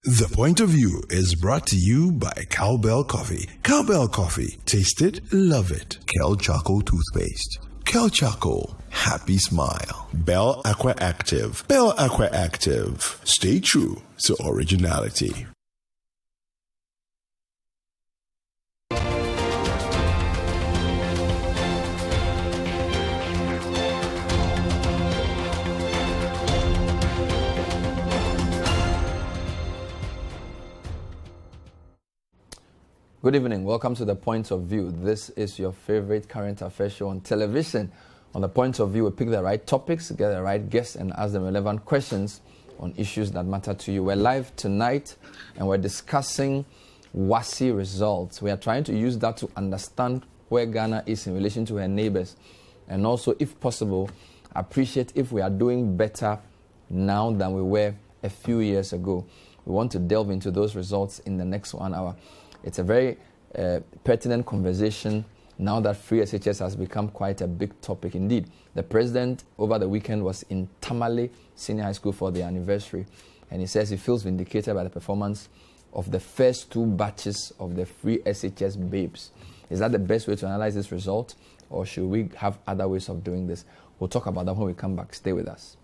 The Point of View is brought to you by Cowbell Coffee. Cowbell Coffee. Taste it, love it. Kel Charcoal Toothpaste. Kel Charcoal. Happy smile. Bell Aqua Active. Bell Aqua Active. Stay true to originality. Good evening. Welcome to The Point of View. This is your favorite current affairs show on television. On The Point of View, we pick the right topics, get the right guests, and ask them relevant questions on issues that matter to you. We're live tonight, and we're discussing WASSCE results. We are trying to use that to understand where Ghana is in relation to her neighbors, and also, if possible, appreciate if we are doing better now than we were a few years ago. We want to delve into those results in the next 1 hour. It's a very pertinent conversation now that free SHS has become quite a big topic indeed. The president over the weekend was in Tamale Senior High School for the anniversary, and he says he feels vindicated by the performance of the first 2 batches of the free SHS babes. Is that the best way to analyze this result, or should we have other ways of doing this? We'll talk about that when we come back. Stay with us.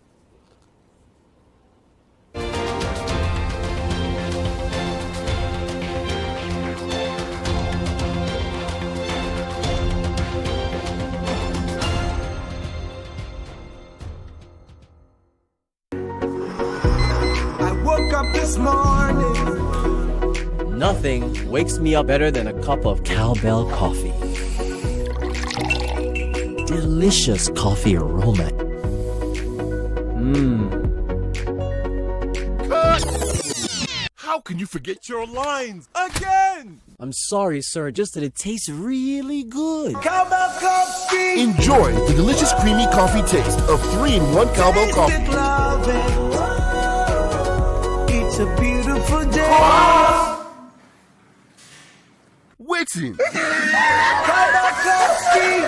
This morning, nothing wakes me up better than a cup of Cowbell coffee. Delicious coffee aroma. How can you forget your lines again? I'm sorry, sir, just that it tastes really good. Cowbell coffee. Enjoy the delicious creamy coffee taste of 3-in-1 Cowbell coffee. It's a beautiful day. Waiting. Cowbell coffee.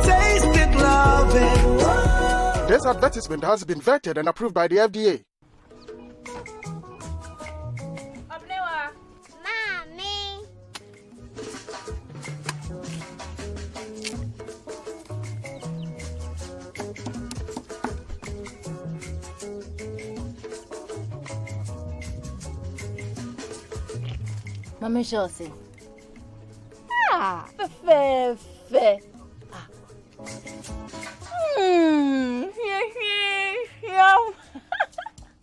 Taste it, love it. This advertisement has been vetted and approved by the FDA. Mama Josie. Fe.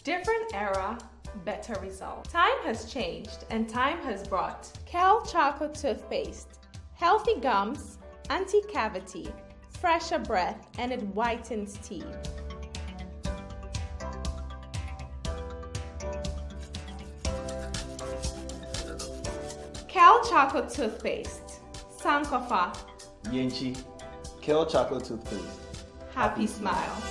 Different era, better result. Time has changed and time has brought Kel Charcoal Toothpaste, healthy gums, anti-cavity, fresher breath, and it whitens teeth. Kel Charcoal Toothpaste, Sankofa, Yenchi, Kel Charcoal Toothpaste. Happy smile.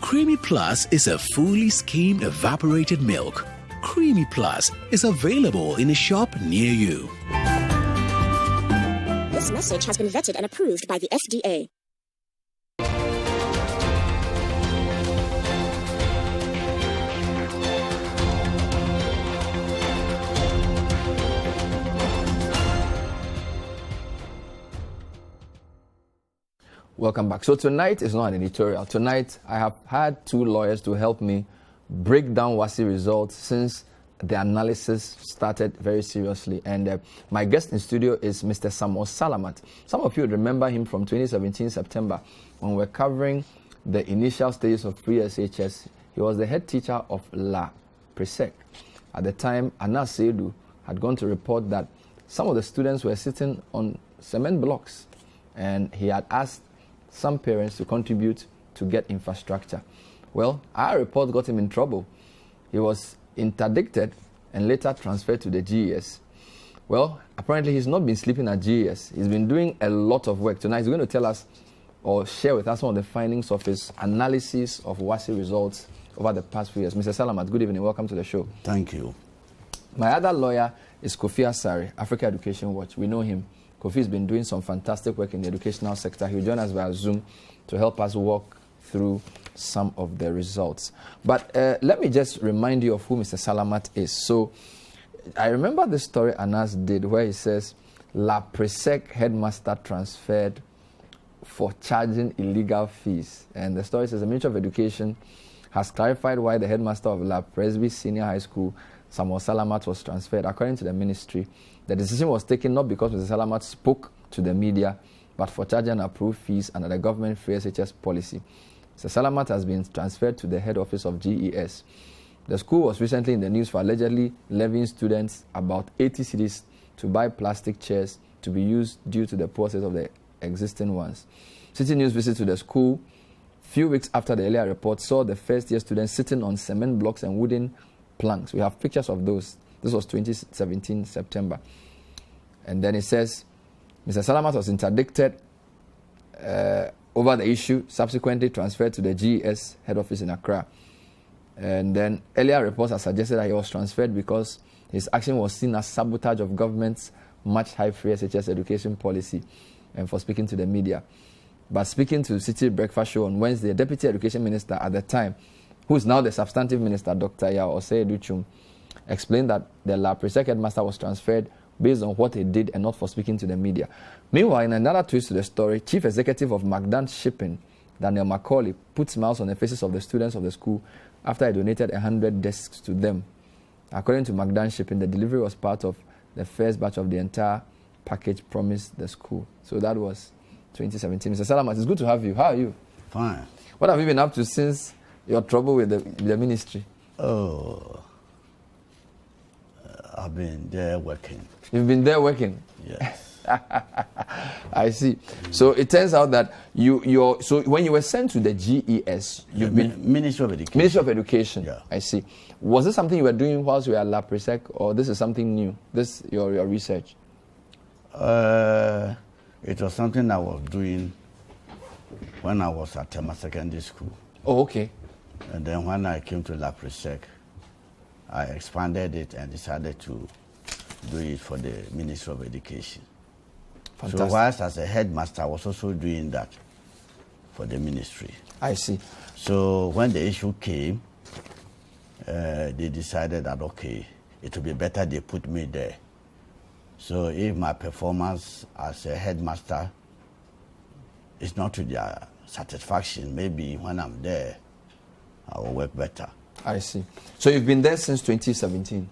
Creamy Plus is a fully skimmed evaporated milk. Creamy Plus is available in a shop near you. This message has been vetted and approved by the FDA. Welcome back. So tonight is not an editorial. Tonight I have had 2 lawyers to help me break down WASSCE results since the analysis started very seriously. And my guest in studio is Mr. Samuel Salamat. Some of you would remember him from 2017 September when we were covering the initial stages of pre-SHS. He was the head teacher of La Presec. At the time, Anas Seidu had gone to report that some of the students were sitting on cement blocks, and he had asked some parents to contribute to get infrastructure. Well, our report got him in trouble. He was interdicted and later transferred to the GES. Well, apparently he's not been sleeping at GES. He's been doing a lot of work. Tonight he's going to tell us or share with us some of the findings of his analysis of WASSCE results over the past few years. Mr. Salamat, good evening. Welcome to the show. Thank you. My other lawyer is Kofi Asare, Africa Education Watch. We know him. Kofi's been doing some fantastic work in the educational sector. He'll join us via Zoom to help us walk through some of the results. But let me just remind you of who Mr. Salamat is. So I remember the story Anas did where he says La Presec headmaster transferred for charging illegal fees. And the story says the Ministry of Education has clarified why the headmaster of La Presby Senior High School, Samuel Salamat, was transferred. According to the ministry, the decision was taken not because Mr. Salamat spoke to the media, but for charging approved fees under the government free SHS policy. Mr. Salamat has been transferred to the head office of GES. The school was recently in the news for allegedly levying students about 80 cedis to buy plastic chairs to be used due to the poor state of the existing ones. City News visit to the school few weeks after the earlier report saw the first year students sitting on cement blocks and wooden planks. We have pictures of those. This was 2017 September. And then it says Mr. Salamat was interdicted over the issue, subsequently transferred to the GES head office in Accra. And then earlier reports have suggested that he was transferred because his action was seen as sabotage of government's much high free SHS education policy and for speaking to the media. But speaking to City Breakfast Show on Wednesday, the Deputy Education Minister at the time, who is now the substantive minister, Dr. Yao Osei-Educhum, explained that the La Presec headmaster was transferred based on what he did and not for speaking to the media. Meanwhile, in another twist to the story, Chief Executive of McDan Shipping, Daniel Macaulay, put smiles on the faces of the students of the school after he donated 100 desks to them. According to McDan Shipping, the delivery was part of the first batch of the entire package promised the school. So that was 2017. Mr. Salamat, it's good to have you. How are you? Fine. What have you been up to since your trouble with the ministry? Oh, I've been there working. You've been there working? Yes. I see. So it turns out that so when you were sent to the GES, you've been Ministry of Education. Ministry of Education. Yeah. I see. Was this something you were doing whilst you were at La Presec, or this is something new? This your research? It was something I was doing when I was at Tema Secondary School. Oh, okay. And then when I came to La Presec, I expanded it and decided to do it for the Ministry of Education. Fantastic. So whilst as a headmaster, I was also doing that for the ministry. I see. So when the issue came, they decided that, okay, it would be better they put me there. So if my performance as a headmaster is not to their satisfaction, maybe when I'm there, I will work better. I see. So you've been there since 2017?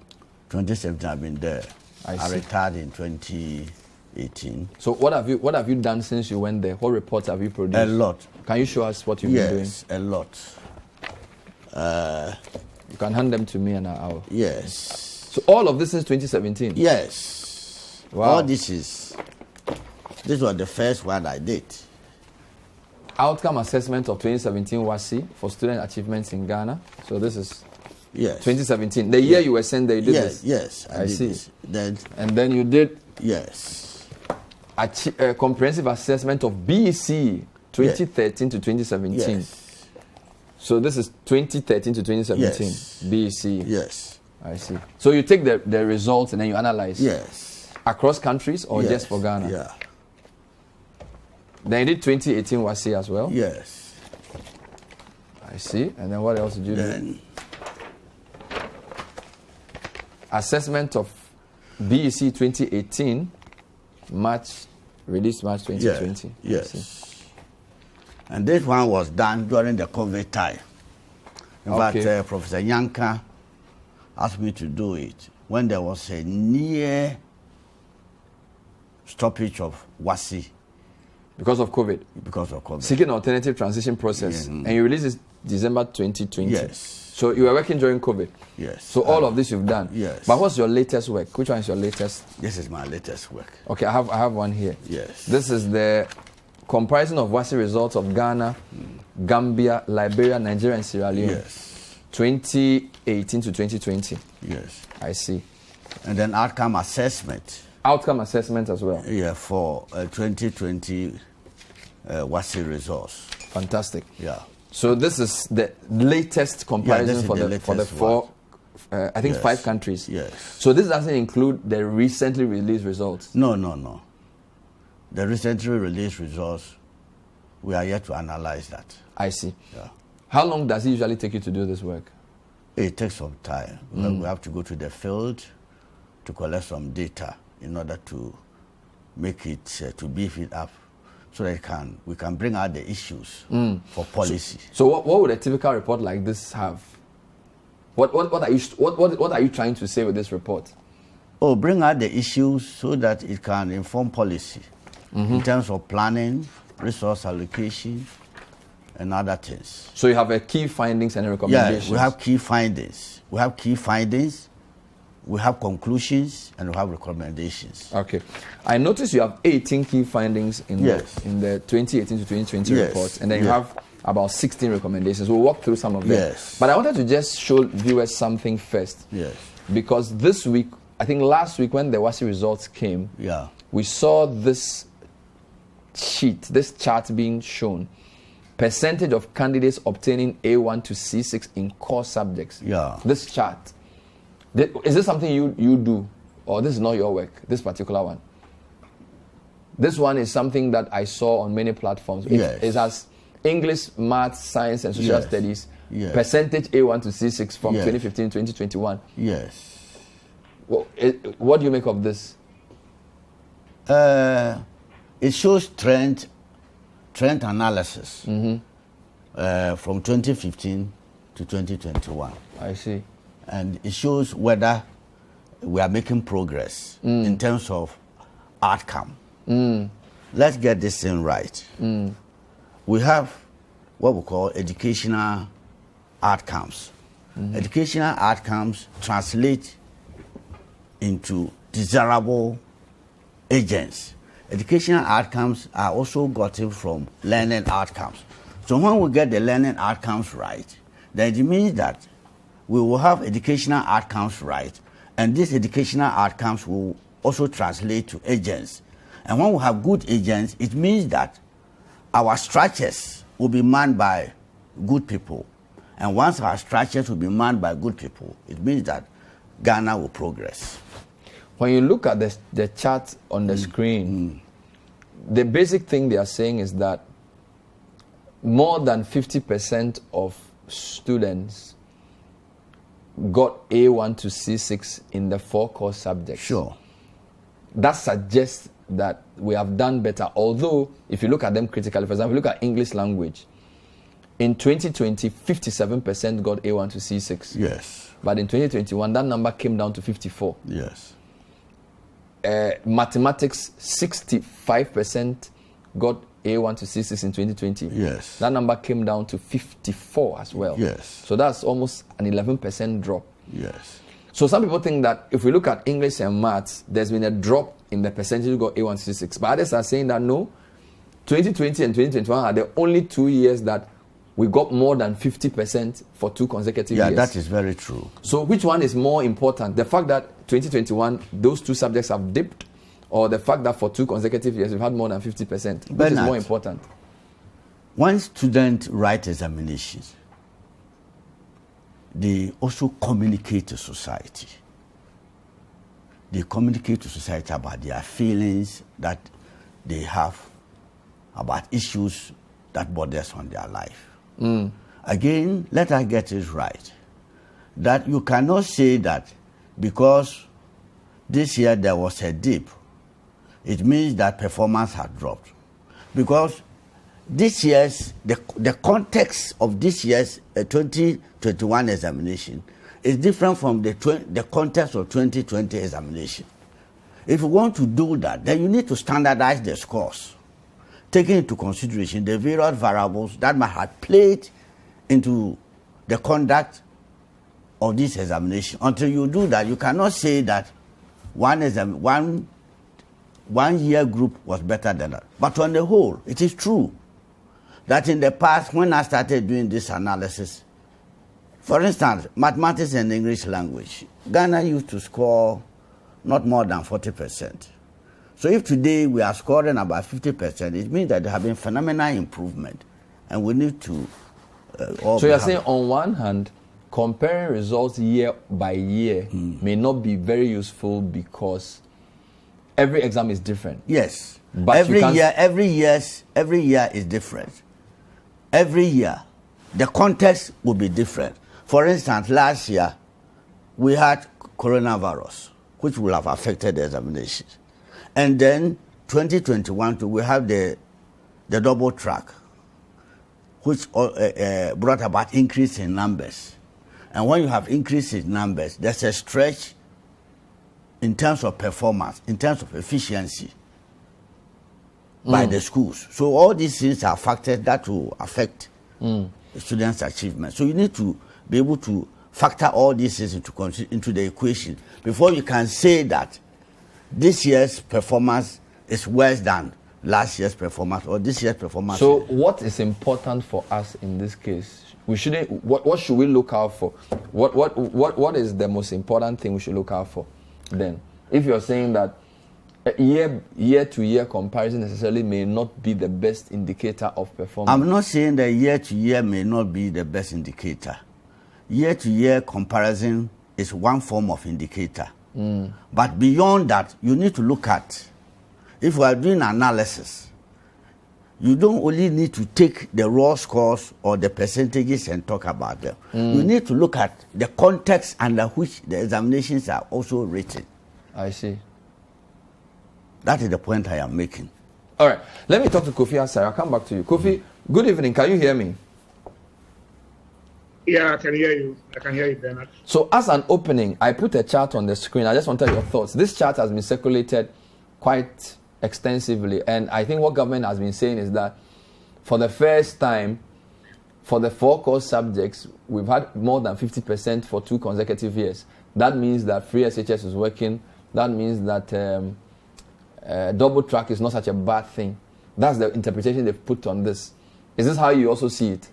2017, I've been there. I see. retired in 2018. So what have you done since you went there? What reports have you produced? A lot. Can you show us what you've been doing? Yes, a lot. You can hand them to me and I'll... Yes. So all of this since 2017? Yes. Wow. All this was the first one I did. Outcome assessment of 2017 WASSCE for student achievements in Ghana. So this is 2017. The year you were sent there, you did this? Yes, I did see. This. Then, and then you did? Yes. A comprehensive assessment of BEC 2013 to 2017. Yes. So this is 2013 to 2017, yes. BEC. Yes. I see. So you take the results and then you analyze? Yes. Across countries or yes. just for Ghana? Yeah. Then you did 2018 WASSCE as well? Yes. I see. And then what else did you do? Assessment of BEC 2018, released March 2020. Yeah. Yes. And this one was done during the COVID time. In fact, Professor Yanka asked me to do it when there was a near stoppage of WASSCE. Because of COVID? Because of COVID. Seeking an alternative transition process. Yeah. And you released this December 2020. Yes. So you were working during COVID? Yes. So all of this you've done? Yes. But what's your latest work? Which one is your latest? This is my latest work. Okay, I have one here. Yes. This is the comparison of WASSCE results of Ghana, Gambia, Liberia, Nigeria, and Sierra Leone. Yes. 2018 to 2020. Yes. I see. And then outcome assessment. Outcome assessment as well. Yeah, for 2020 WASSCE results. Fantastic. Yeah. So this is the latest comparison for the four, I think 5 countries. Yes. So this doesn't include the recently released results. No. The recently released results, we are yet to analyze that. I see. Yeah. How long does it usually take you to do this work? It takes some time. We have to go to the field to collect some data in order to make it, to beef it up, so that we can bring out the issues for policy. So what would a typical report like this have? What are you trying to say with this report? Oh, bring out the issues so that it can inform policy in terms of planning, resource allocation, and other things. So you have a key findings and recommendations. Yeah, we have key findings. We have conclusions, and we have recommendations. Okay. I noticed you have 18 key findings in the 2018 to 2020 Yes. report, and then you have about 16 recommendations. We'll walk through some of them. Yes. But I wanted to just show viewers something first. Yes. Because this week, I think last week when the WASSCE results came, we saw this sheet, this chart being shown. Percentage of candidates obtaining A1 to C6 in core subjects. Yeah. This chart. Is this something you do? Or this is not your work, this particular one? This one is something that I saw on many platforms. It has English, Math, Science, and Social Studies. Yes. Percentage A1 to C6 from 2015 to 2021. Yes. What do you make of this? It shows trend analysis from 2015 to 2021. I see. And it shows whether we are making progress in terms of outcome. Let's get this thing right. We have what we call educational outcomes. Educational outcomes translate into desirable agents. Educational outcomes are also gotten from learning outcomes. So when we get the learning outcomes right, then it means that we will have educational outcomes right, and these educational outcomes will also translate to agents. And when we have good agents, it means that our structures will be manned by good people. And once our structures will be manned by good people, it means that Ghana will progress. When you look at the chart on the screen, the basic thing they are saying is that more than 50% of students got A1 to C6 in the 4 core subjects. Sure. That suggests that we have done better. Although, if you look at them critically, for example, look at English language. In 2020, 57% got A1 to C6. Yes. But in 2021, that number came down to 54. Yes. Mathematics, 65% got A1 to C6 in 2020. Yes. That number came down to 54 as well. Yes. So that's almost an 11% drop. Yes. So some people think that if we look at English and maths, there's been a drop in the percentage who got A1 to C6. But others are saying that no, 2020 and 2021 are the only 2 years that we got more than 50% for 2 consecutive years. Yeah, that is very true. So which one is more important? The fact that 2021, those 2 subjects have dipped, or the fact that for 2 consecutive years we've had more than 50%? Which is more important? When students write examinations, they also communicate to society. They communicate to society about their feelings that they have about issues that borders on their life. Again, let us get it right. That you cannot say that because this year there was a dip, it means that performance had dropped. Because this year's, the context of this year's 2021 examination is different from the context of 2020 examination. If you want to do that, then you need to standardize the scores, taking into consideration the various variables that might have played into the conduct of this examination. Until you do that, you cannot say that one year group was better than that. But on the whole, it is true that in the past, when I started doing this analysis, for instance, mathematics and English language, Ghana used to score not more than 40%. So if today we are scoring about 50%, it means that there have been phenomenal improvement, and we need to. So you're saying, on one hand, comparing results year by year may not be very useful because every exam is different. Yes, but every year is different. Every year, the context will be different. For instance, last year we had coronavirus, which will have affected the examinations, and then 2021 we have the double track, which brought about increase in numbers. And when you have increase in numbers, there's a stretch in terms of performance, in terms of efficiency by the schools. So all these things are factors that will affect the students' achievement. So you need to be able to factor all these things into the equation before you can say that this year's performance is worse than last year's performance or this year's performance. So what is important for us in this case? We shouldn't. What should we look out for? What is the most important thing we should look out for? Then, if you're saying that year to year comparison necessarily may not be the best indicator of performance. I'm not saying that year to year may not be the best indicator. Year to year comparison is one form of indicator. But beyond that, you need to look at, if we are doing analysis, you don't only need to take the raw scores or the percentages and talk about them. You need to look at the context under which the examinations are also written. I see. That is the point I am making. All right. Let me talk to Kofi Asare. I'll come back to you. Kofi, good evening. Can you hear me? Yeah, I can hear you. I can hear you, Bernard. So as an opening, I put a chart on the screen. I just wanted your thoughts. This chart has been circulated quite extensively, and I think what government has been saying is that for the first time, for the 4 core subjects, we've had more than 50% for 2 consecutive years. That means that free SHS is working. That means that double track is not such a bad thing. That's the interpretation they've put on this. Is this how you also see it?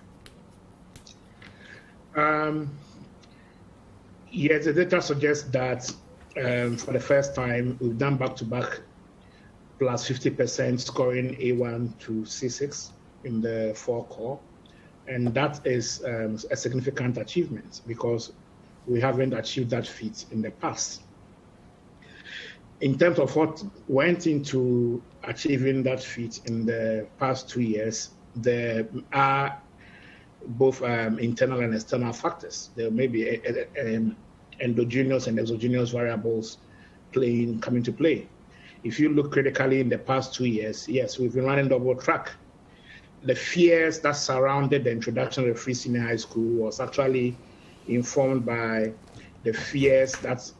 Yes, the data suggests that for the first time, we've done back-to-back plus 50% scoring A1 to C6 in the 4 core. And that is a significant achievement because we haven't achieved that feat in the past. In terms of what went into achieving that feat in the past 2 years, there are both internal and external factors. There may be endogenous and exogenous variables coming to play. If you look critically in the past 2 years, yes, we've been running double track. The fears that surrounded the introduction of free senior high school was actually informed by the fears that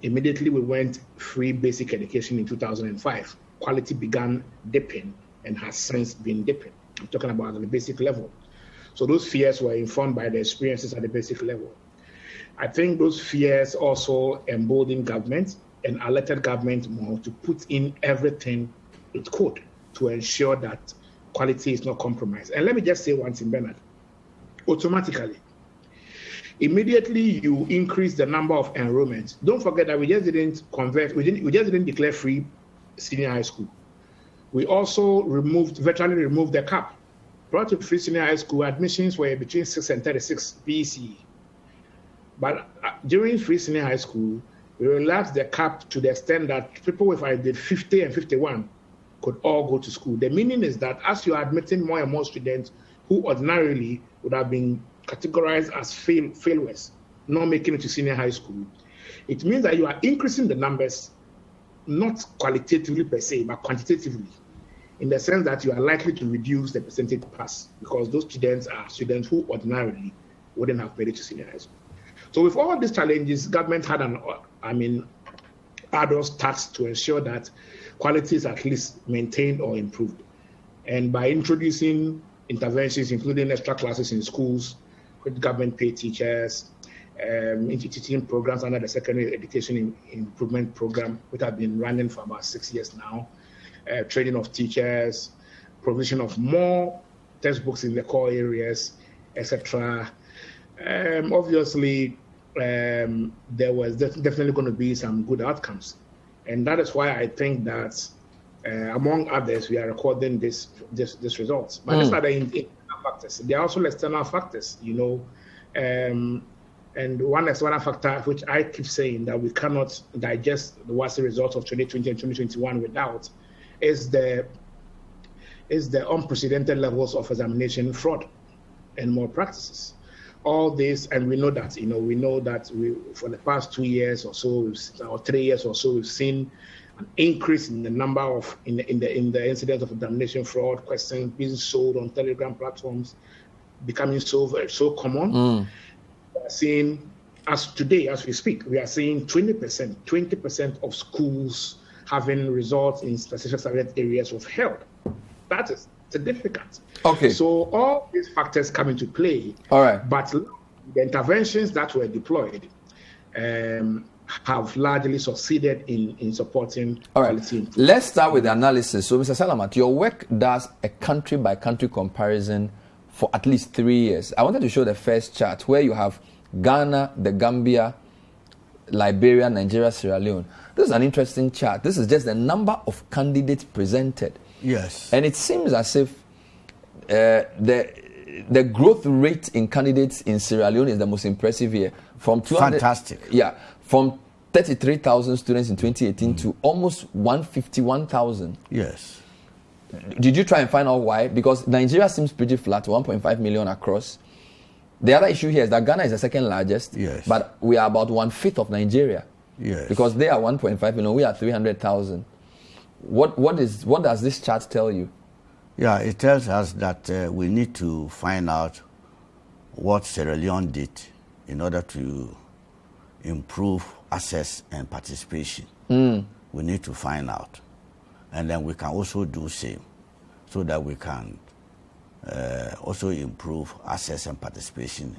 immediately we went free basic education in 2005, quality began dipping and has since been dipping. I'm talking about at the basic level. So those fears were informed by the experiences at the basic level. I think those fears also emboldened government and alerted government more to put in everything it could to ensure that quality is not compromised. And let me just say one thing, Bernard. Automatically, immediately you increase the number of enrollments. Don't forget that we just didn't declare free senior high school. We also virtually removed the cap. Prior to free senior high school, admissions were between 6 and 36 BCE. But during free senior high school, we relaxed the cap to the extent that people with either 50 and 51 could all go to school. The meaning is that as you are admitting more and more students who ordinarily would have been categorized as failures, not making it to senior high school, it means that you are increasing the numbers, not qualitatively per se, but quantitatively, in the sense that you are likely to reduce the percentage pass because those students are students who ordinarily wouldn't have made it to senior high school. So with all these challenges, government had arduous task to ensure that quality is at least maintained or improved. And by introducing interventions, including extra classes in schools, with government paid teachers, teaching programs under the Secondary Education Improvement Program, which have been running for about 6 years now, training of teachers, provision of more textbooks in the core areas, etc. Obviously, there was definitely going to be some good outcomes. And that is why I think that, among others, we are recording this results. But these are the internal factors. There are also external factors, and one external factor, which I keep saying that we cannot digest the WASSCE results of 2020 and 2021 without, is the unprecedented levels of examination fraud and malpractices. All this, and we know that, we for the past 2 years or so, or 3 years or so, we've seen an increase in the number of in the incidents of examination fraud, questions being sold on Telegram platforms, becoming so common. We are seeing, as we speak, we are seeing 20% of schools having results in specific subject areas of health. That is significant. Okay. So all these factors come into play. All right. But the interventions that were deployed have largely succeeded in supporting quality. Let's start with the analysis. So, Mr. Salamat, your work does a country-by-country comparison for at least 3 years. I wanted to show the first chart where you have Ghana, the Gambia, Liberia, Nigeria, Sierra Leone. This is an interesting chart. This is just the number of candidates presented. Yes. And it seems as if the growth rate in candidates in Sierra Leone is the most impressive here. From 200, fantastic. Yeah, from 33,000 students in 2018 to almost 151,000. Yes. Did you try and find out why? Because Nigeria seems pretty flat, 1.5 million across. The other issue here is that Ghana is the second largest, yes, but we are about 1/5 of Nigeria. Yes. Because they are 1.5 million, we are 300,000. What does this chart tell you? Yeah, it tells us that we need to find out what Sierra Leone did in order to improve access and participation. We need to find out. And then we can also do same so that we can also improve access and participation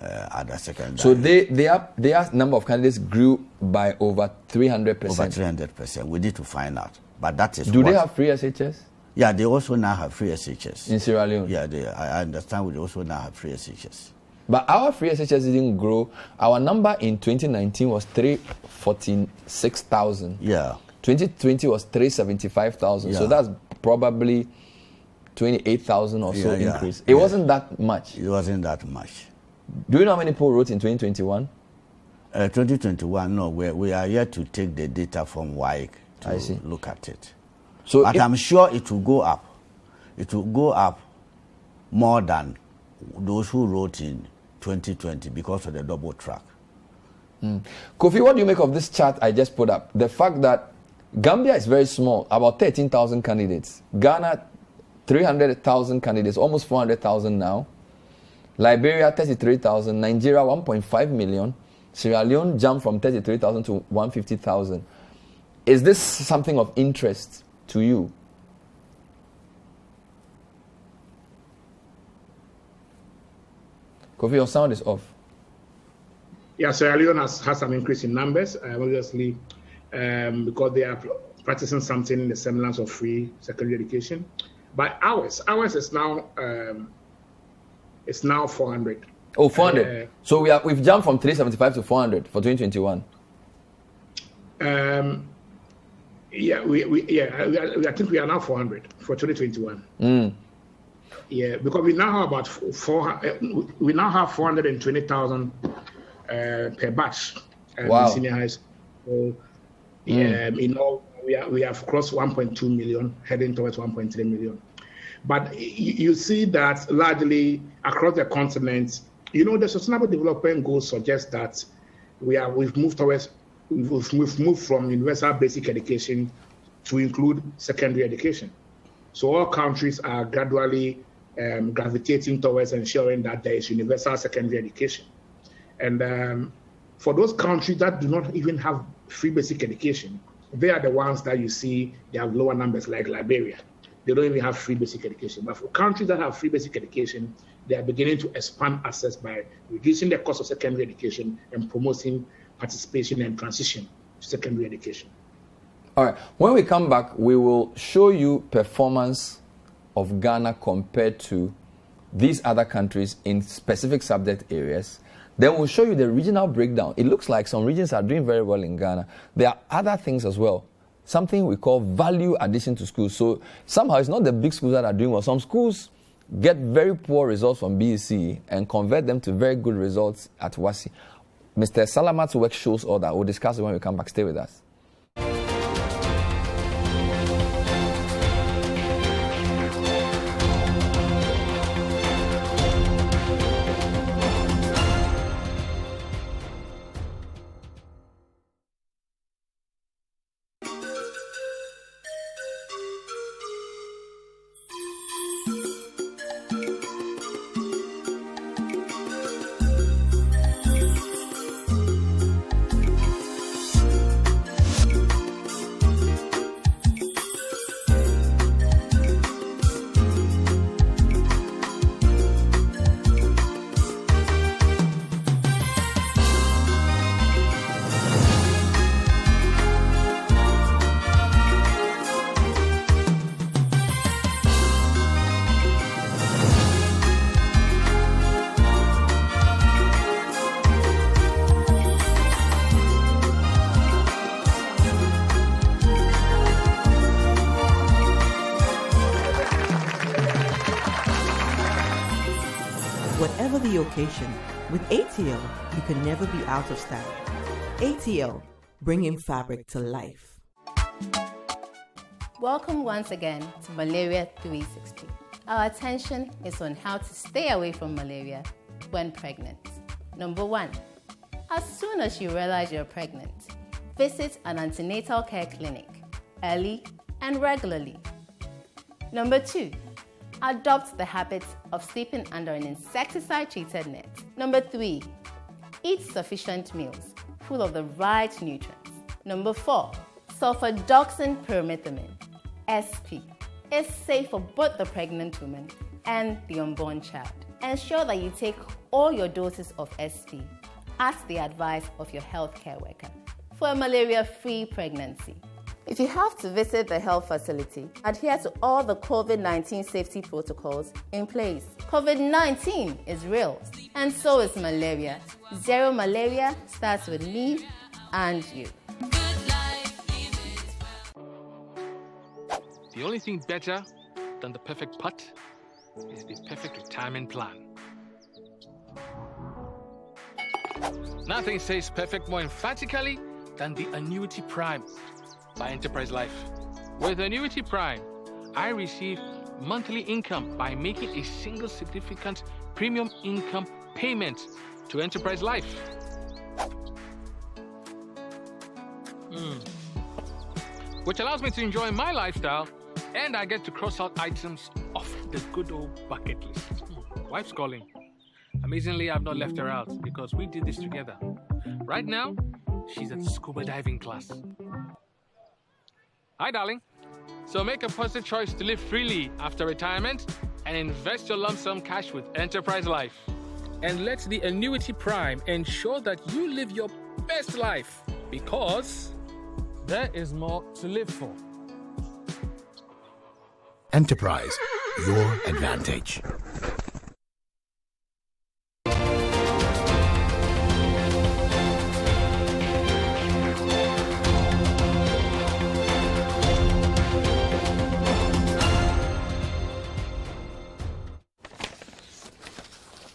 at the secondary. So their number of candidates grew by over 300%. Over 300%. We need to find out. But that is Do they have free SHS? Yeah, they also now have free SHS. In Sierra Leone? Yeah, I understand we also now have free SHS. But our free SHS didn't grow. Our number in 2019 was 346,000. Yeah. 2020 was 375,000. Yeah. So that's probably 28,000 or so increase. It wasn't that much. It wasn't that much. Do you know how many people wrote in 2021? 2021, no. We are yet to take the data from WAIC to look at it. So but I'm sure it will go up. It will go up more than those who wrote in 2020 because of the double track. Kofi, what do you make of this chart I just put up? The fact that Gambia is very small, about 13,000 candidates. Ghana, 300,000 candidates, almost 400,000 now. Liberia, 33,000. Nigeria, 1.5 million. Sierra Leone jumped from 33,000 to 150,000. Is this something of interest to you? Kofi, your sound is off. Yeah, Sierra Leone has some increase in numbers, obviously, because they are practicing something in the semblance of free secondary education. But ours is now 400. Oh, 400. So we've jumped from 375 to 400 for 2021. I think we are now 400 for 2021. Yeah, because we now have about 420,000 per batch in senior high school. So, we have crossed 1.2 million, heading towards 1.3 million. But you see that largely across the continent, the Sustainable Development Goals suggest that we've moved from universal basic education to include secondary education. So all countries are gradually gravitating towards ensuring that there is universal secondary education. And for those countries that do not even have free basic education, they are the ones that you see they have lower numbers, like Liberia. They don't even have free basic education. But for countries that have free basic education, they are beginning to expand access by reducing the cost of secondary education and promoting participation and transition to secondary education. All right. When we come back, we will show you performance of Ghana compared to these other countries in specific subject areas. Then we'll show you the regional breakdown. It looks like some regions are doing very well in Ghana. There are other things as well. Something we call value addition to schools. So somehow it's not the big schools that are doing well. Some schools get very poor results from BEC and convert them to very good results at WASSCE. Mr. Salamat's work shows all that. We'll discuss it when we come back. Stay with us. Whatever the occasion, with ATL, you can never be out of style. ATL, bringing fabric to life. Welcome once again to Malaria 360. Our attention is on how to stay away from malaria when pregnant. Number 1, as soon as you realize you're pregnant, visit an antenatal care clinic early and regularly. Number 2, adopt the habit of sleeping under an insecticide-treated net. Number 3, eat sufficient meals full of the right nutrients. Number 4, sulfadoxine pyrimethamine, SP, is safe for both the pregnant woman and the unborn child. Ensure that you take all your doses of SP at the advice of your healthcare worker for a malaria-free pregnancy. If you have to visit the health facility, adhere to all the COVID-19 safety protocols in place. COVID-19 is real, and so is malaria. Zero malaria starts with me and you. The only thing better than the perfect putt is the perfect retirement plan. Nothing says perfect more emphatically than the Annuity Prime by Enterprise Life. With Annuity Prime, I receive monthly income by making a single significant premium income payment to Enterprise Life. Which allows me to enjoy my lifestyle, and I get to cross out items off the good old bucket list. Wife's calling. Amazingly, I've not left her out because we did this together. Right now, she's at scuba diving class. Hi, darling. So make a positive choice to live freely after retirement and invest your lump sum cash with Enterprise Life. And let the Annuity Prime ensure that you live your best life, because there is more to live for. Enterprise, your advantage.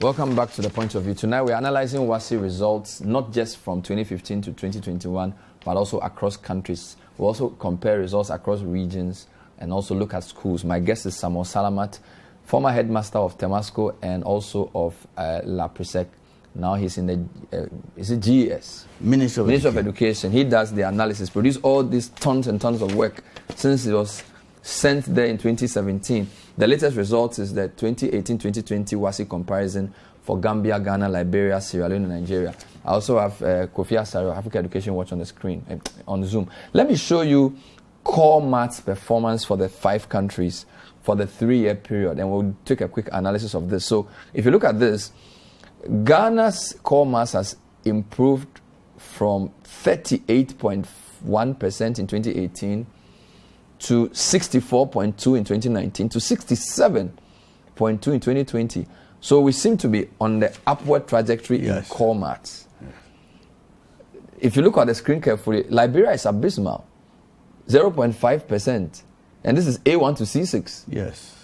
Welcome back to The Point of View. Tonight we're analyzing WASSCE results, not just from 2015 to 2021, but also across countries. We'll also compare results across regions and also look at schools. My guest is Samuel Salamat, former headmaster of Temasco and also of La Presec. Now he's in the is it GES? Ministry of Education. He does the analysis, produce all these tons and tons of work since it was sent there in 2017. The latest results is the 2018-2020 WASSCE comparison for Gambia, Ghana, Liberia, Sierra Leone, and Nigeria. I also have Kofi Asaro, Africa Education Watch on the screen, on Zoom. Let me show you core maths performance for the 5 countries for the 3-year period, and we'll take a quick analysis of this. So if you look at this, Ghana's core maths has improved from 38.1% in 2018 to 64.2 in 2019 to 67.2 in 2020. So we seem to be on the upward trajectory in core maths. If you look at the screen carefully, Liberia is abysmal, 0.5%. And this is A1 to C6. Yes.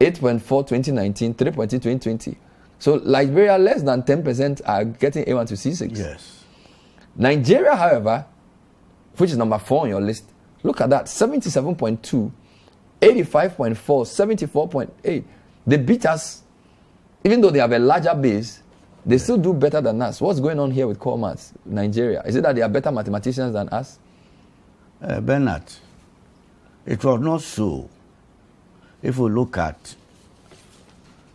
8.4 2019, 3.2 2020. So Liberia, less than 10% are getting A1 to C6. Yes. Nigeria, however, which is number 4 on your list, look at that, 77.2, 85.4, 74.8. They beat us, even though they have a larger base, they still do better than us. What's going on here with core maths, Nigeria? Is it that they are better mathematicians than us? Bernard, it was not so. If we look at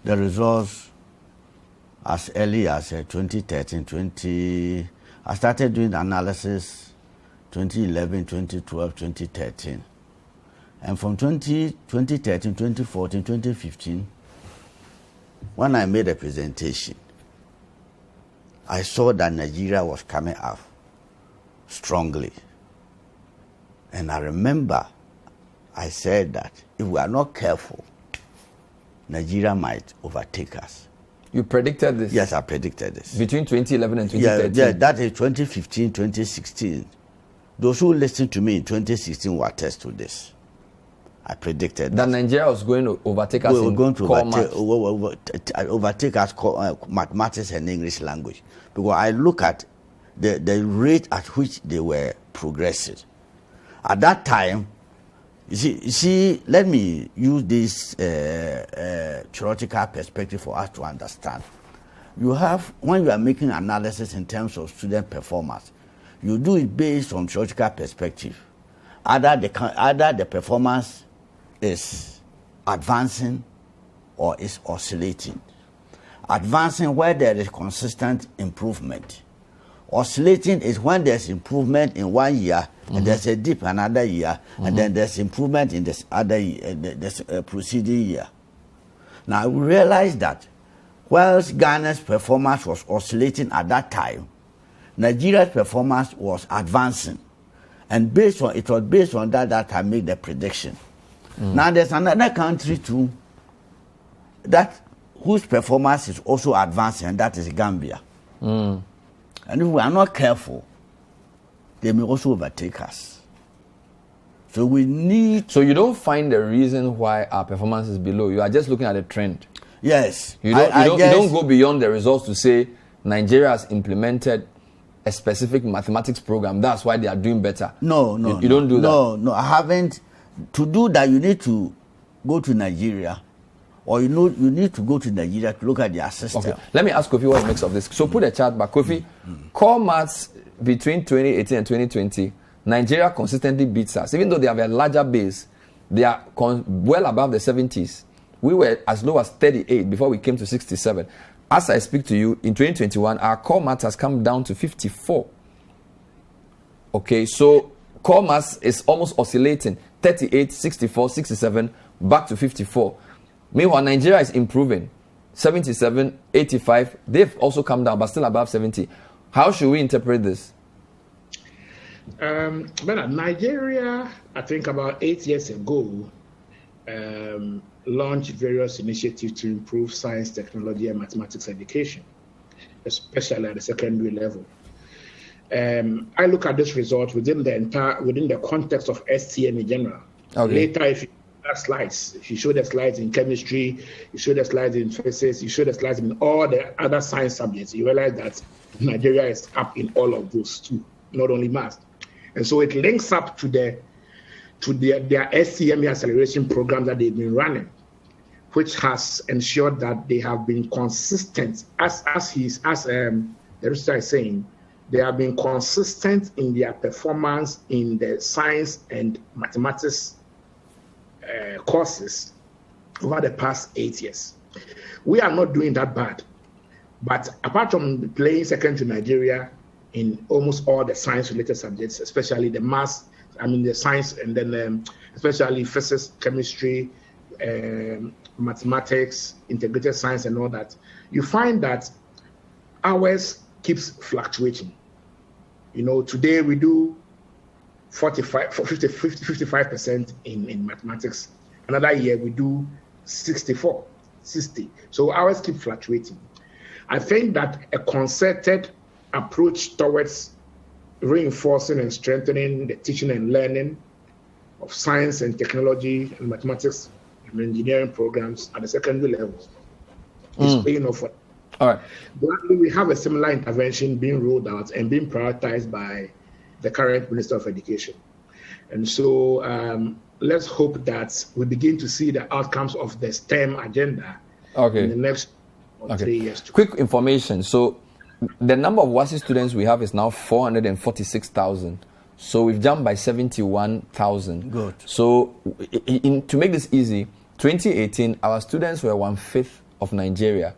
the results as early as 2013, I started doing analysis 2011, 2012, 2013. And from 2013, 2014, 2015, when I made a presentation, I saw that Nigeria was coming up strongly. And I remember I said that if we are not careful, Nigeria might overtake us. You predicted this? Yes, I predicted this. Between 2011 and 2013? Yeah, that is 2015, 2016. Those who listened to me in 2016 will attest to this. I predicted that Nigeria was going to overtake us in core maths. Overtake us mathematics and English language. Because I look at the rate at which they were progressing. At that time, you see, let me use this theoretical perspective for us to understand. You have, when you are making analysis in terms of student performance, you do it based on theoretical perspective. Either the performance is advancing or is oscillating. Advancing where there is consistent improvement. Oscillating is when there's improvement in 1 year and there's a dip another year and then there's improvement in this other year, this preceding year. Now we realize that whilst Ghana's performance was oscillating at that time, Nigeria's performance was advancing. And it was based on that I made the prediction. Now there's another country too whose performance is also advancing, and that is Gambia. And if we are not careful, they may also overtake us. So we need... So you don't find the reason why our performance is below. You are just looking at the trend. Yes. You don't go beyond the results to say Nigeria has implemented a specific mathematics program. That's why they are doing better. No. You don't do that. No, I haven't. To do that, you need to go to Nigeria. Or you need to go to Nigeria to look at their system. Okay. Let me ask Kofi what makes of this. So put a chart back. Kofi, core maths between 2018 and 2020, Nigeria consistently beats us. Even though they have a larger base, they are well above the 70s. We were as low as 38 before we came to 67. As I speak to you, in 2021, our core maths has come down to 54. Okay, so core maths is almost oscillating. 38, 64, 67, back to 54. Meanwhile, Nigeria is improving. 77, 85. They've also come down, but still above 70. How should we interpret this? Bernard, Nigeria, I think about 8 years ago, launched various initiatives to improve science, technology, and mathematics education, especially at the secondary level. I look at this result within the context of STM in general. Okay. Later, if you slides, if you show the slides in chemistry, you show the slides in physics, you show the slides in all the other science subjects, you realize that Nigeria is up in all of those too, not only math. And so it links up to their SCME acceleration program that they've been running, which has ensured that they have been consistent, as the researcher is saying, they have been consistent in their performance in the science and mathematics courses over the past 8 years. We are not doing that bad. But apart from playing second to Nigeria in almost all the science-related subjects, especially the maths, the science, and then especially physics, chemistry, mathematics, integrated science, and all that, you find that ours keeps fluctuating. Today we do 55% in mathematics. Another year we do 60. So ours keep fluctuating. I think that a concerted approach towards reinforcing and strengthening the teaching and learning of science and technology and mathematics and engineering programs at the secondary level is paying off. All right. Gladly, we have a similar intervention being rolled out and being prioritized by the current Minister of Education. And so let's hope that we begin to see the outcomes of the STEM agenda in the next 3 years. Quick information. So the number of WASSCE students we have is now 446,000. So we've jumped by 71,000. Good. So to make this easy, 2018, our students were 1/5 of Nigeria.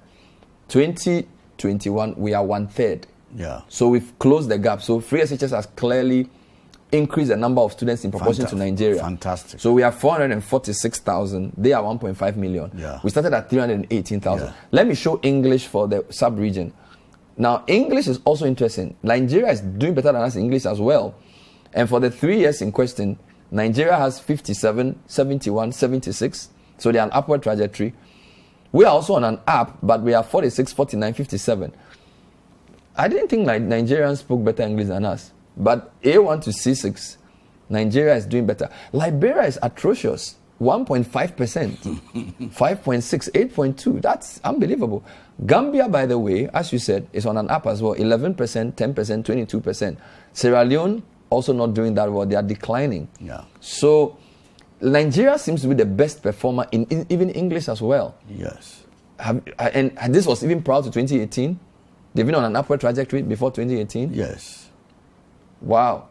2021, we are 1/3. Yeah. So we've closed the gap. So Free SHS has clearly increased the number of students in proportion to Nigeria. Fantastic. So we are 446,000. They are 1.5 million. Yeah. We started at 318,000. Let me show English for the sub-region. Now, English is also interesting. Nigeria is doing better than us in English as well. And for the 3 years in question, Nigeria has 57, 71, 76. So they are an upward trajectory. We are also on an up, but we are 46, 49, 57. I didn't think Nigerians spoke better English than us. But A1 to C6, Nigeria is doing better. Liberia is atrocious. 1.5%, 5.6, 8.2. That's unbelievable. Gambia, by the way, as you said, is on an up as well. 11%, 10%, 22%. Sierra Leone also not doing that well. They are declining. Yeah. So Nigeria seems to be the best performer in even English as well. Yes. And this was even prior to 2018. They've been on an upward trajectory before 2018. Yes. Wow.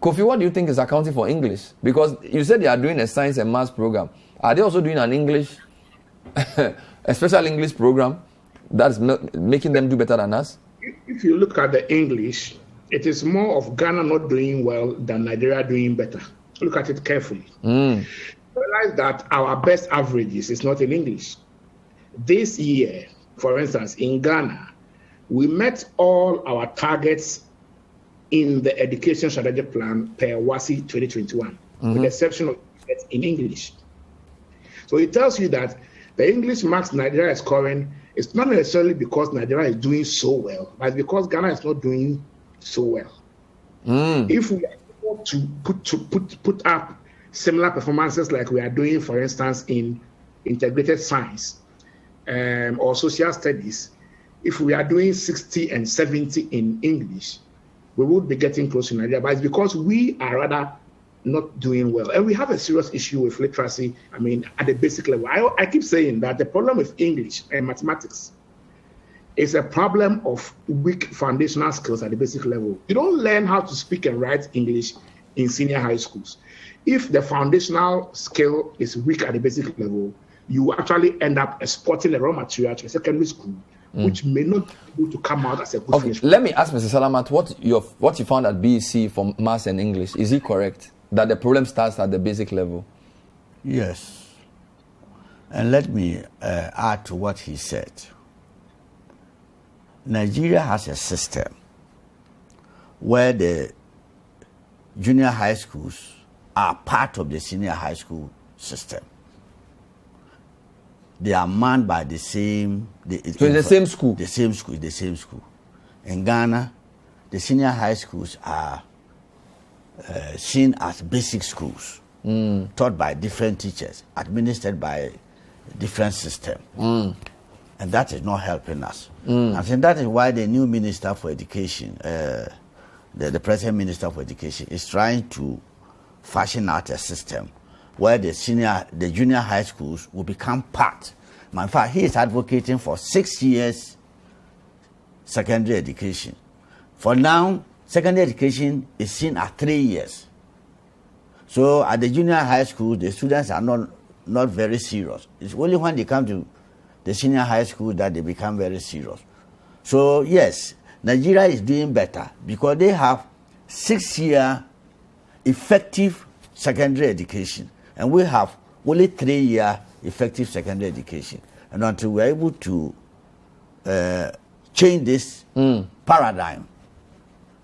Kofi, what do you think is accounting for English? Because you said they are doing a science and maths program. Are they also doing an English, a special English program that's making them do better than us? If you look at the English, it is more of Ghana not doing well than Nigeria doing better. Look at it carefully. Realize that our best averages is not in English. This year, for instance, in Ghana, we met all our targets in the education strategic plan per WASSCE 2021, with the exception of in English. So it tells you that the English marks Nigeria is scoring is not necessarily because Nigeria is doing so well, but it's because Ghana is not doing so well. If we are able to put up similar performances like we are doing, for instance, in integrated science or social studies, if we are doing 60 and 70 in English, we would be getting close to Nigeria. But it's because we are rather not doing well. And we have a serious issue with literacy, at the basic level. I keep saying that the problem with English and mathematics is a problem of weak foundational skills at the basic level. You don't learn how to speak and write English in senior high schools. If the foundational skill is weak at the basic level, you actually end up exporting the raw material to a secondary school, which may not be able to come out as a good finish. Let me ask Mr. Salamat, what you found at BEC for maths and English, is it correct that the problem starts at the basic level? Yes. And let me add to what he said. Nigeria has a system where the junior high schools are part of the senior high school system. They are manned by the same... So it's the same school? The same school. In Ghana, the senior high schools are seen as basic schools, taught by different teachers, administered by different system. And that is not helping us. I think that is why the new Minister for Education, the present Minister for Education, is trying to fashion out a system where the junior high schools will become part. In fact, he is advocating for 6 years secondary education. For now, secondary education is seen as 3 years. So at the junior high school, the students are not very serious. It's only when they come to the senior high school that they become very serious. So yes, Nigeria is doing better because they have 6-year effective secondary education, and we have only 3-year effective secondary education. And until we're able to change this paradigm,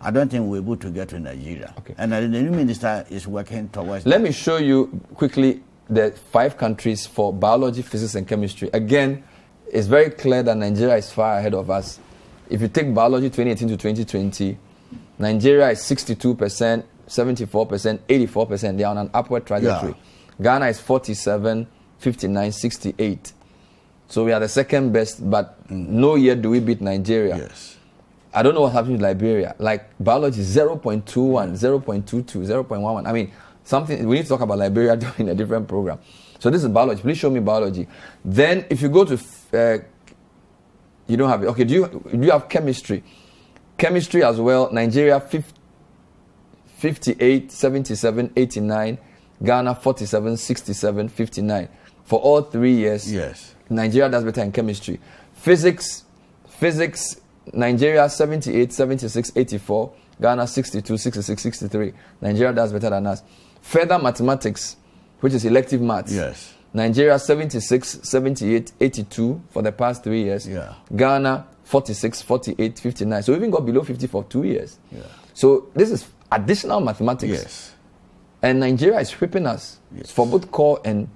I don't think we're able to get to Nigeria. Okay. And the new minister is working towards Let me show you quickly the 5 countries for biology, physics, and chemistry. Again, it's very clear that Nigeria is far ahead of us. If you take biology 2018 to 2020, Nigeria is 62%, 74%, 84%. They are on an upward trajectory. Yeah. Ghana is 47, 59, 68. So we are the second best, but no year do we beat Nigeria. Yes. I don't know what happened to Liberia. Like biology 0.21, 0.22, 0.11. I mean, something we need to talk about Liberia in a different program. So this is biology. Please show me biology. Then if you go to you don't have it. Okay, do you have chemistry? Chemistry as well. Nigeria 58, 77, 89. Ghana 47, 67, 59. For all 3 years. Yes. Nigeria does better in chemistry. Physics, Nigeria 78, 76, 84. Ghana 62, 66, 63. Nigeria does better than us. Further mathematics, which is elective maths. Yes. Nigeria 76, 78, 82 for the past 3 years. Yeah. Ghana 46, 48, 59. So we even got below 50 for 2 years. Yeah. So this is additional mathematics. Yes. And Nigeria is whipping us for both core and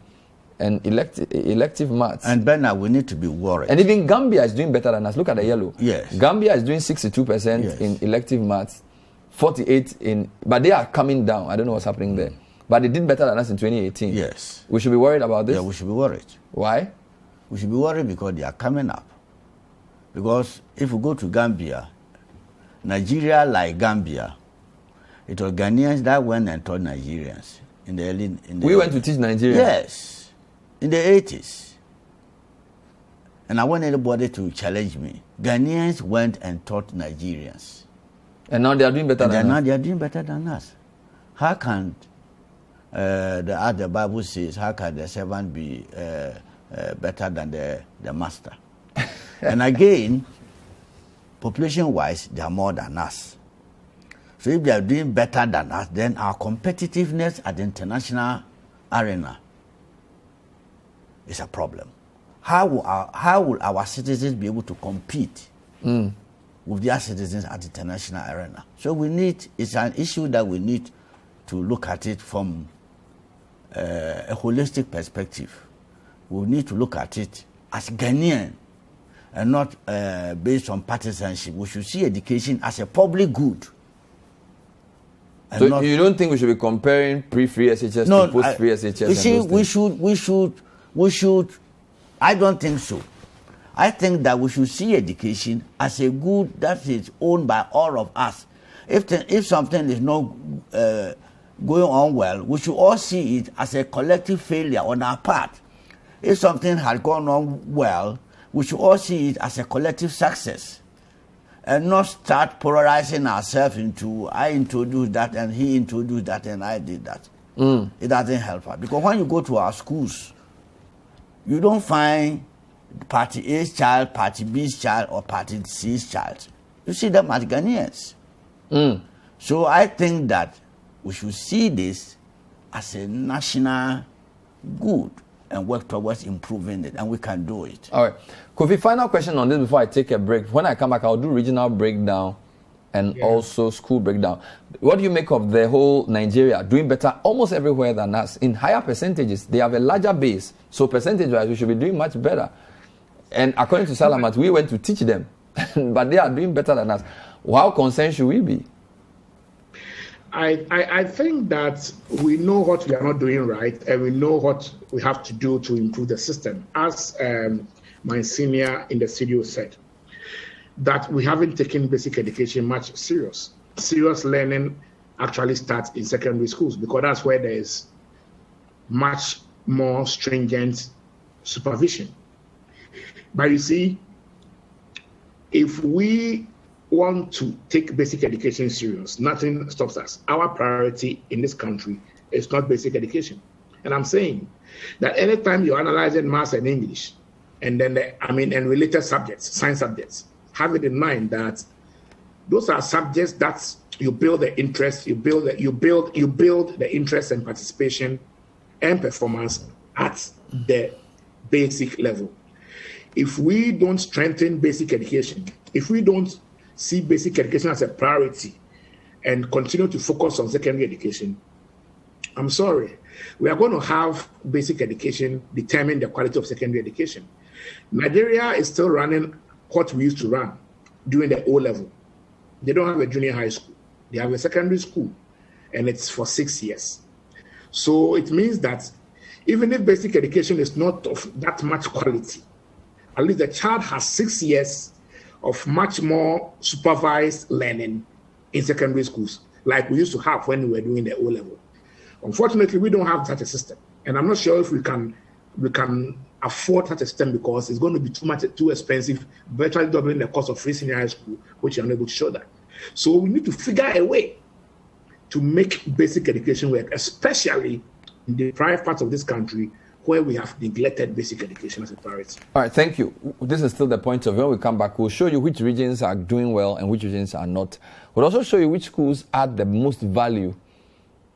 elective maths. And Bernard, we need to be worried. And even Gambia is doing better than us. Look at the yellow. Yes. Gambia is doing 62% in elective maths, 48 in, but they are coming down. I don't know what's happening there. But they did better than us in 2018. Yes. We should be worried about this? Yeah, we should be worried. Why? We should be worried because they are coming up. Because if we go to Gambia, Nigeria like Gambia, it was Ghanaians that went and taught Nigerians in the early. We went to teach Nigeria? Yes, in the 80s. And I want anybody to challenge me. Ghanaians went and taught Nigerians. And now they are doing better than us? Now they are doing better than us. How can, as the Bible says, how can the servant be better than the master? And again, population-wise, they are more than us. So if they are doing better than us, then our competitiveness at the international arena is a problem. How will our citizens be able to compete with their citizens at the international arena? So it's an issue that we need to look at it from a holistic perspective. We need to look at it as Ghanaian and not based on partisanship. We should see education as a public good. So you don't think we should be comparing pre-free SHS to post-free SHS? You see, we should. I don't think so. I think that we should see education as a good that is owned by all of us. If something is not going on well, we should all see it as a collective failure on our part. If something has gone on well, we should all see it as a collective success. And not start polarizing ourselves into I introduced that and he introduced that and I did that. It doesn't help us. Because when you go to our schools, you don't find party A's child, party B's child, or party C's child. You see them as Ghanaians. So I think that we should see this as a national good and work towards improving it, and we can do it. All right. Kofi, final question on this before I take a break. When I come back, I'll do regional breakdown and also school breakdown. What do you make of the whole Nigeria doing better almost everywhere than us? In higher percentages, they have a larger base. So percentage-wise, we should be doing much better. And according to Salamat, we went to teach them. But they are doing better than us. How concerned should we be? I think that we know what we are not doing right, and we know what we have to do to improve the system. As my senior in the studio said, that we haven't taken basic education much serious. Serious learning actually starts in secondary schools because that's where there is much more stringent supervision. But you see, if we want to take basic education serious, nothing stops us. Our priority in this country It's not basic education. And I'm saying that anytime you're analyzing maths and English, and then and related subjects, science subjects, have it in mind that those are subjects that you build the interest, you build the interest and participation and performance at the basic level. If we don't strengthen basic education, if we don't see basic education as a priority and continue to focus on secondary education, I'm sorry, we are going to have basic education determine the quality of secondary education. Nigeria is still running what we used to run during the O-level. They don't have a junior high school. They have a secondary school, and it's for 6 years. So it means that even if basic education is not of that much quality, at least the child has 6 years of much more supervised learning in secondary schools, like we used to have when we were doing the O-level. Unfortunately, we don't have such a system, and I'm not sure if we can afford such a system because it's going to be too expensive, virtually doubling the cost of free senior high school, which you're unable to show that. So we need to figure a way to make basic education work, especially in the deprived parts of this country where we have neglected basic education as a priority. All right, thank you. This is still the point of view. When we come back, we'll show you which regions are doing well and which regions are not. We'll also show you which schools add the most value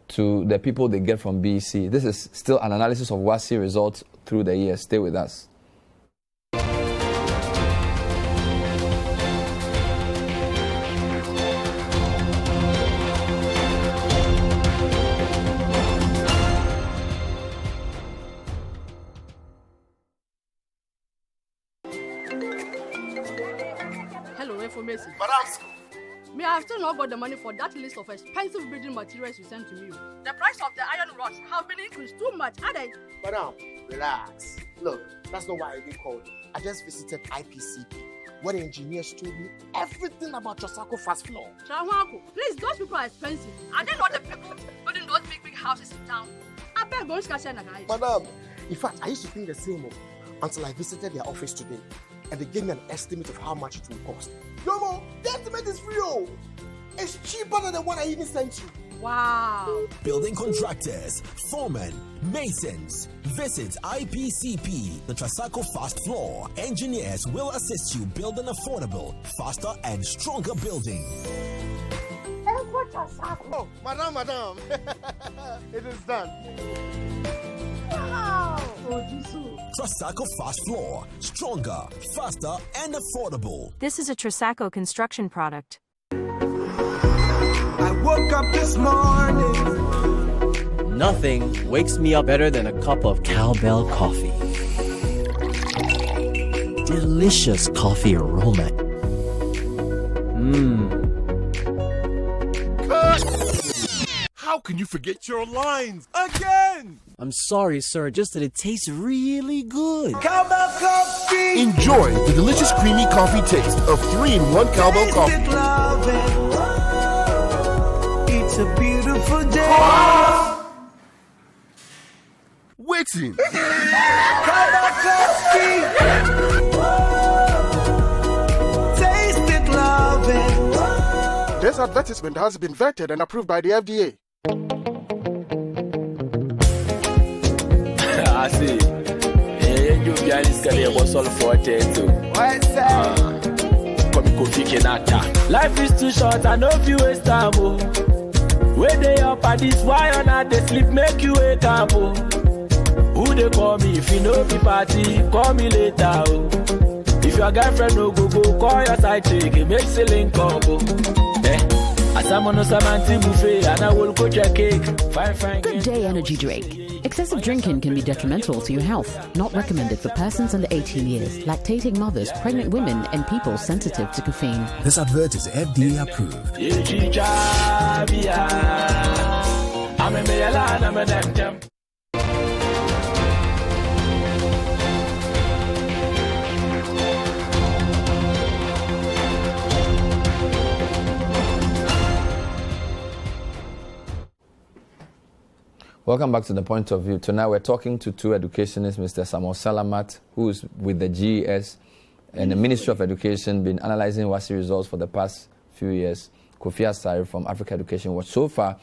to the people they get from BEC. This is still an analysis of WASSCE results through the year. Stay with us. Hello, information. Madam, Me, I have still not got the money for that list of expensive building materials you sent to me. The price of the iron rods have been increased too much, are they? Madam, relax. Look, that's not why I even called you. I just visited IPCP, where the engineers told me everything about Trasacco fast floor. Trawanko, please, those people are expensive. Are they not the people building those big houses in town? I beg going to catch guys. Madam, in fact, I used to think the same until I visited their office today, and they gave me an estimate of how much it will cost. Yomo, the estimate is real. It's cheaper than the one I even sent you. Wow. Building contractors, foremen, masons. Visit IPCP, the Trasacco Fast Floor. Engineers will assist you build an affordable, faster and stronger building. Oh, madam. It is done. Wow. Trasacco Fast Floor. Stronger, faster and affordable. This is a Trasacco construction product. I woke up this morning. Nothing wakes me up better than a cup of cowbell coffee. Delicious coffee aroma. How can you forget your lines again? I'm sorry, sir, just that it tastes really good. Cowbell coffee. Enjoy the delicious creamy coffee taste of 3-in-1 Cowbell coffee. Taste it, love it. It's a beautiful day. Waiting. Cowbell coffee. Taste it, love it. This advertisement has been vetted and approved by the FDA. I see. You guys can was all for it. Life is too short, I know if you waste time. Where they up at this, why or not they sleep, make you wake up. Who they call me if you know the party, call me later. If your girlfriend no go, call your side chick, it makes a link up. Good day energy drink. Excessive drinking can be detrimental to your health. Not recommended for persons under 18 years, lactating mothers, pregnant women, and people sensitive to caffeine. This advert is FDA approved. Welcome back to The Point of View. Tonight we're talking to two educationists, Mr. Samuel Salamat, who is with the GES and the Ministry of Education, been analyzing WASSCE results for the past few years, Kofi Asare from Africa Education Watch. So far,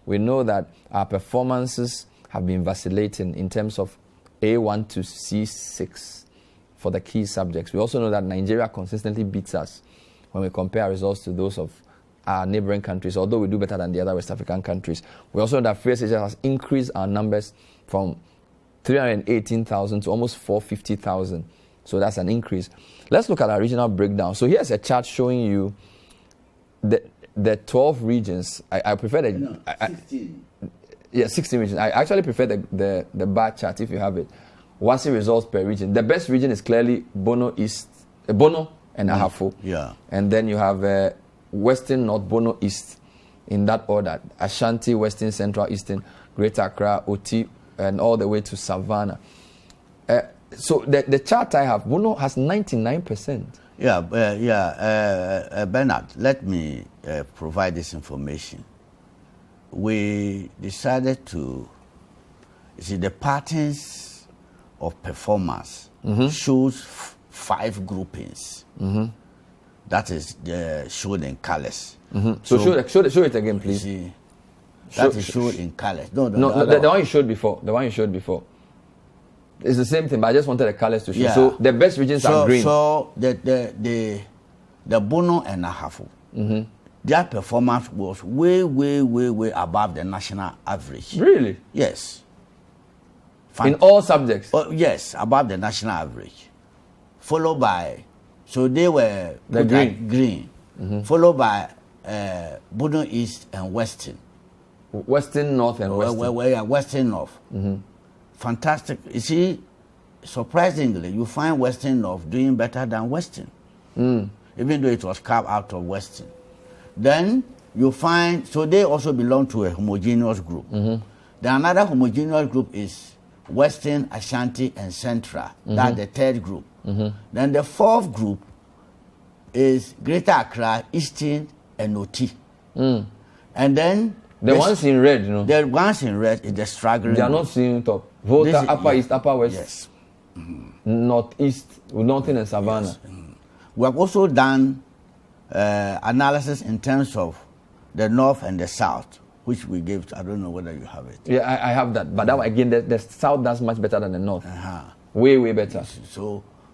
we know that our performances have been vacillating in terms of A1 to C6 for the key subjects. We also know that Nigeria consistently beats us when we compare our results to those of our neighboring countries, although we do better than the other West African countries. We also know that Free SHS has increased our numbers from 318,000 to almost 450,000. So that's an increase. Let's look at our regional breakdown. So here's a chart showing you the 12 regions. I prefer the 16. 16 regions. I actually prefer the bar chart if you have it. WASSCE results per region. The best region is clearly Bono East, Bono and Ahafo. Yeah. And then you have Western North, Bono East, in that order. Ashanti, Western, Central, Eastern, Greater Accra, Oti, and all the way to Savannah. So the chart I have, Bono has 99%. Bernard, let me provide this information. We decided to, the patterns of performance shows 5 groupings. That is shown in colors. So show it again, please. That is shown in colors. No, the one you showed before. The one you showed before. It's the same thing, but I just wanted the colors to show. Yeah. So the best regions are green. So the Bono and Ahafo, their performance was way above the national average. Really? Yes. In all subjects? Yes, above the national average. Followed by, so they were the green. Followed by Bono East and Western. Western North and Western. Western North. Fantastic. You see, surprisingly, you find Western North doing better than Western, even though it was carved out of Western. Then you find, so they also belong to a homogeneous group. Then another homogeneous group is Western, Ashanti, and Central. That's the third group. Then the fourth group is Greater Accra, Eastern, and Oti. And then the ones in red, you know. The ones in red is the struggling. They are not seeing top. Volta, Upper East, Upper West. Yes. Northeast, Northern and Savannah. Yes. We have also done analysis in terms of the North and the South, which we gave. I don't know whether you have it. Yeah, I have that. But that, again, the South does much better than the North. Way better.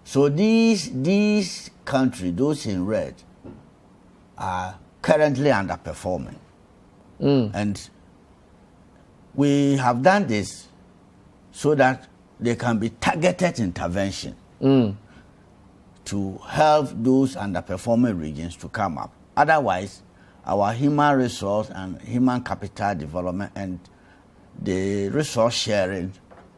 So these countries, those in red, are currently underperforming. And we have done this so that there can be targeted intervention to help those underperforming regions to come up. Otherwise, our human resource and human capital development and the resource sharing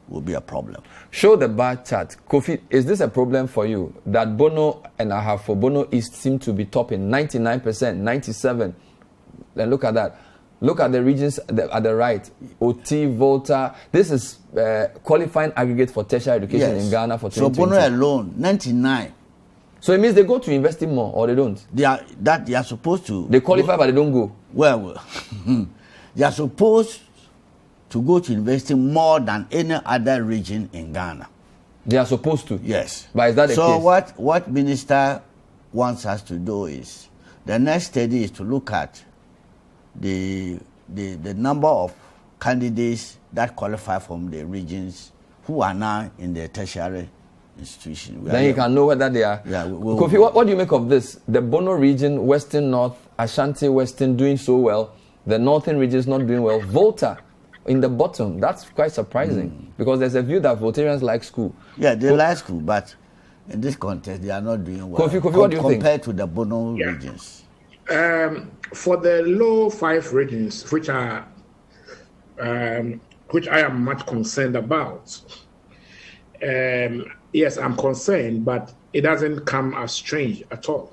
will be a problem. Show the bar chart. Kofi, is this a problem for you that Bono and Ahafo, Bono East seem to be topping 99%, 97%? Then look at that. Look at the regions at the right. Oti, Volta. This is qualifying aggregate for tertiary education in Ghana for 2020. So Bono alone, 99. So it means they go to investing more or they don't? They are supposed to. They qualify but they don't go? Well, they are supposed to go to investing more than any other region in Ghana. They are supposed to? Yes. But is that the case? So what minister wants us to do is, the next study is to look at the number of candidates that qualify from the regions who are now in the tertiary institution. Then you can know whether they are. Yeah, Kofi, what do you make of this? The Bono region, Western North, Ashanti Western doing so well, the Northern region is not doing well. Volta in the bottom. That's quite surprising because there's a view that Voltarians like school. Yeah, they like school, but in this context, they are not doing well. Kofi, what do you think? Compared to the Bono regions. For the low 5 regions, which I am much concerned about, yes, I'm concerned, but it doesn't come as strange at all.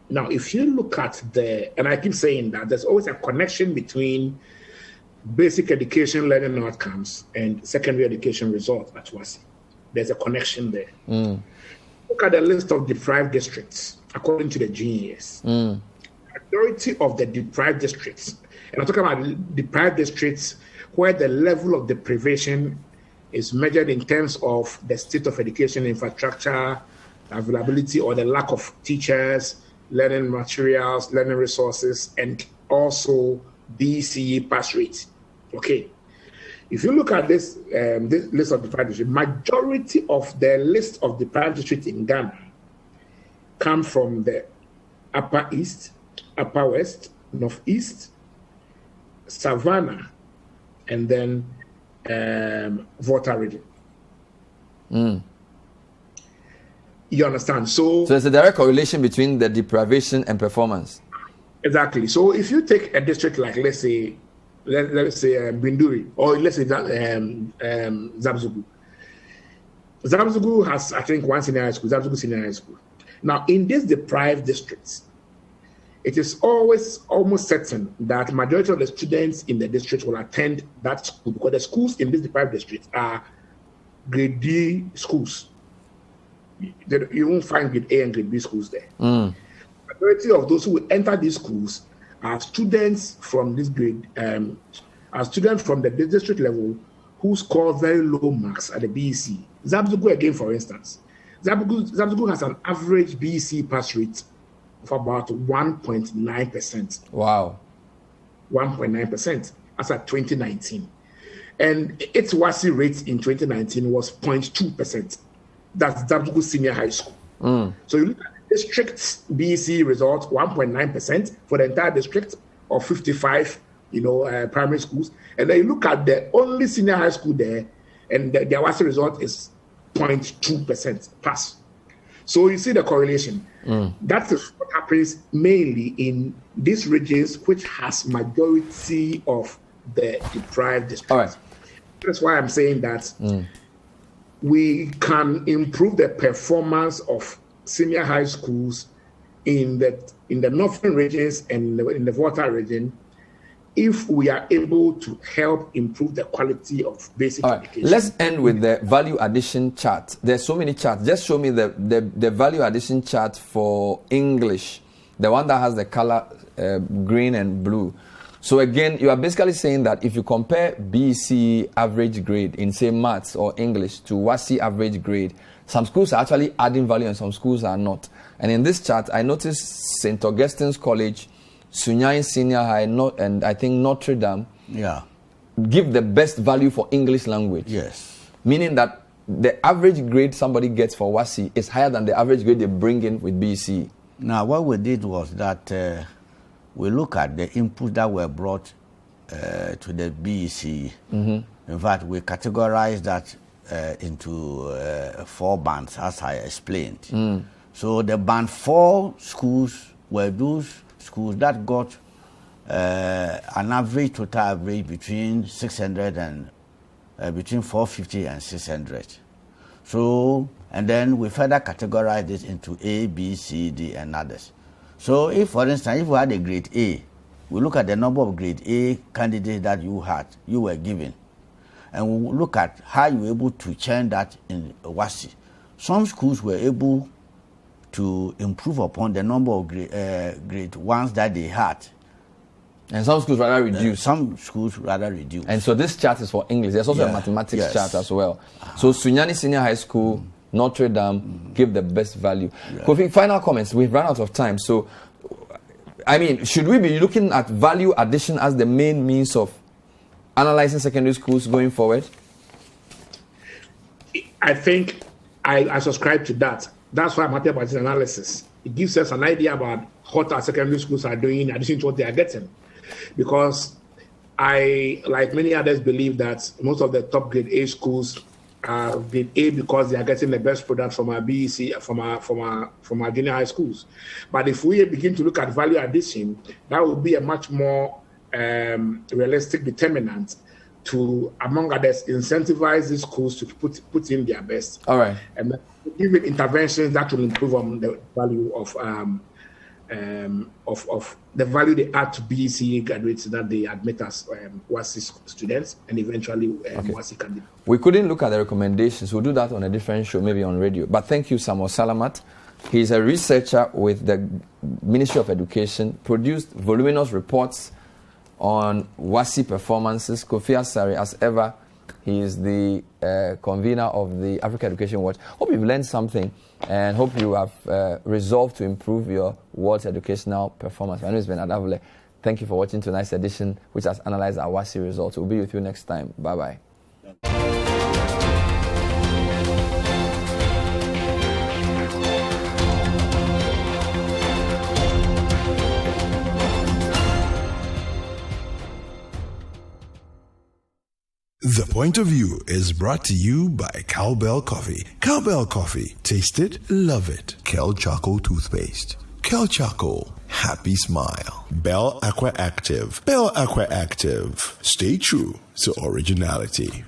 Now, if you look at and I keep saying that there's always a connection between basic education learning outcomes and secondary education results at WASSCE. There's a connection there. Look at the list of deprived districts according to the GES. Majority of the deprived districts, and I'm talking about deprived districts where the level of deprivation is measured in terms of the state of education infrastructure, availability or the lack of teachers, learning materials, learning resources, and also BCE pass rate. Okay. If you look at this list of deprived districts, majority of the list of deprived districts in Ghana come from the Upper East, Upper West, Northeast, Savannah, and then Volta region. You understand? So there's a direct correlation between the deprivation and performance. Exactly. So if you take a district like, let's say Binduri, or let's say Zabzugu. Zabzugu has, I think, one senior high school, Zabzugu Senior High School. Now, in these deprived districts, it is almost certain that majority of the students in the district will attend that school, because the schools in these deprived districts are grade D schools. You won't find grade A and grade B schools there. Majority of those who will enter these schools are students from this grade, are students from the district level who score very low marks at the BEC. Zabzugu again, for instance. Zabzugu has an average BEC pass rate of about 1.9%. Wow. 1.9%. That's at 2019. And its WASSCE rate in 2019 was 0.2%. That's Zabzugu Senior High School. So you look at the district's BEC result, 1.9% for the entire district of 55, primary schools. And then you look at the only senior high school there, and their WASSCE result is 0.2% pass. So you see the correlation. That is what happens mainly in these regions, which has majority of the deprived districts. All right. That's why I'm saying that we can improve the performance of senior high schools in the northern regions and in the Volta region if we are able to help improve the quality of basic education. Let's end with the value addition chart. There's so many charts. Just show me the value addition chart for English, the one that has the color green and blue. So again, you are basically saying that if you compare BC average grade in, say, maths or English to WASSCE average grade, some schools are actually adding value and some schools are not. And in this chart, I noticed St. Augustine's College, Sunyani Senior High, and I think Notre Dame give the best value for English language. Yes. Meaning that the average grade somebody gets for WASSCE is higher than the average grade they bring in with BC. Now, what we did was that we look at the inputs that were brought to the BEC. In fact, we categorized that into 4 bands, as I explained. So the band 4 schools were those schools that got an average total average between 600 and between 450 and 600. So, and then we further categorized it into A, B, C, D, and others. So, if, for instance, if we had a grade A, we look at the number of grade A candidates that you were given, and we look at how you were able to change that in WASSCE. Some schools were able to improve upon the number of grade ones that they had. And some schools rather reduce. Some schools rather reduce. And so this chart is for English. There's also a mathematics chart as well. So Sunyani Senior High School, Notre Dame give the best value. Kofi, final comments. We've run out of time. So, I mean, should we be looking at value addition as the main means of analyzing secondary schools going forward? I think I subscribe to that. That's why I'm happy about this analysis. It gives us an idea about what our secondary schools are doing in addition to what they are getting. Because I, like many others, believe that most of the top grade A schools are grade A because they are getting the best product from our BEC, from our junior high schools. But if we begin to look at value addition, that would be a much more realistic determinant to, among others, incentivize these schools to put in their best. All right. And give it interventions that will improve on the value of the value they add to BEC graduates that they admit as WASSCE students and eventually WASSCE candidates. We couldn't look at the recommendations. We'll do that on a different show, maybe on radio. But thank you, Samuel Salamat. He's a researcher with the Ministry of Education, produced voluminous reports on WASSCE performances. Kofi Asare, as ever, he is the convener of the Africa Education Watch. Hope you've learned something and hope you have resolved to improve your world's educational performance. My name is Ben Adavule. Thank you for watching tonight's edition, which has analyzed our WASSCE results. We'll be with you next time. Bye-bye. The Point of View is brought to you by Cowbell Coffee. Cowbell Coffee. Taste it, love it. Kel Charcoal Toothpaste. Kel Charcoal. Happy smile. Bell Aqua Active. Bell Aqua Active. Stay true to originality.